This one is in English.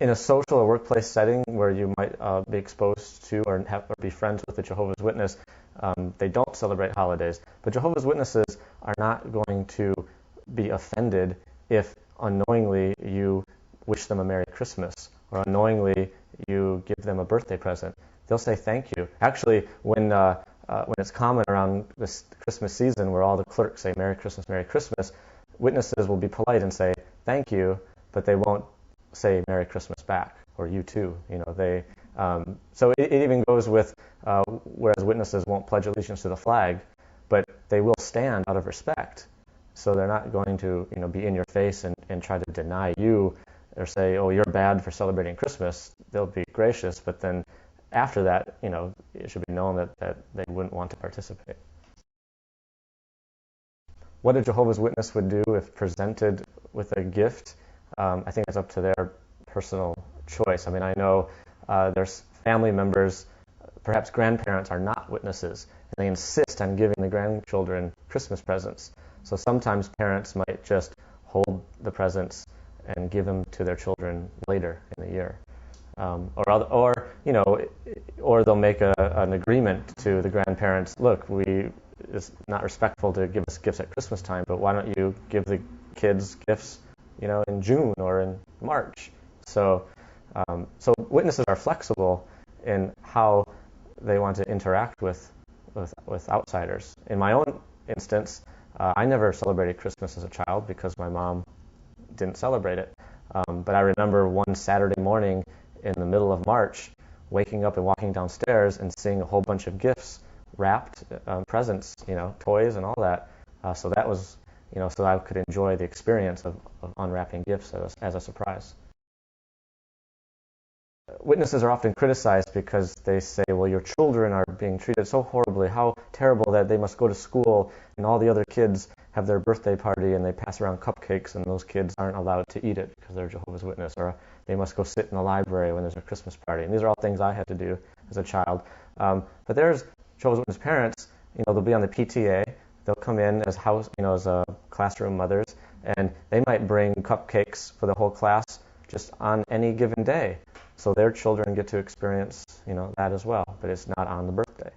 In a social or workplace setting where you might be exposed to or be friends with a Jehovah's Witness, they don't celebrate holidays. But Jehovah's Witnesses are not going to be offended if unknowingly you wish them a Merry Christmas or unknowingly you give them a birthday present. They'll say thank you. Actually, when it's common around this Christmas season where all the clerks say Merry Christmas, witnesses will be polite and say thank you, but they won't say Merry Christmas back or you too. So it even goes with whereas witnesses won't pledge allegiance to the flag, but they will stand out of respect. So they're not going to be in your face and try to deny you or say, oh, you're bad for celebrating Christmas. They'll be gracious, but then after that, it should be known that they wouldn't want to participate. What a Jehovah's Witness would do if presented with a gift, I think it's up to their personal choice. I mean, I know there's family members, perhaps grandparents are not witnesses, and they insist on giving the grandchildren Christmas presents. So sometimes parents might just hold the presents and give them to their children later in the year. Or they'll make an agreement to the grandparents, look, it's not respectful to give us gifts at Christmas time, but why don't you give the kids gifts, in June or in March? So witnesses are flexible in how they want to interact with outsiders. In my own instance, I never celebrated Christmas as a child because my mom didn't celebrate it. But I remember one Saturday morning in the middle of March, waking up and walking downstairs and seeing a whole bunch of gifts wrapped, presents, toys and all that. So that was, so I could enjoy the experience of unwrapping gifts as a surprise. Witnesses are often criticized because they say, well, your children are being treated so horribly. How terrible that they must go to school and all the other kids have their birthday party and they pass around cupcakes and those kids aren't allowed to eat it because they're Jehovah's Witness. Or they must go sit in the library when there's a Christmas party. And these are all things I had to do as a child. But there's Jehovah's Witness parents, they'll be on the PTA. They'll come in as classroom mothers, and they might bring cupcakes for the whole class just on any given day. So their children get to experience, that as well, but it's not on the birthday.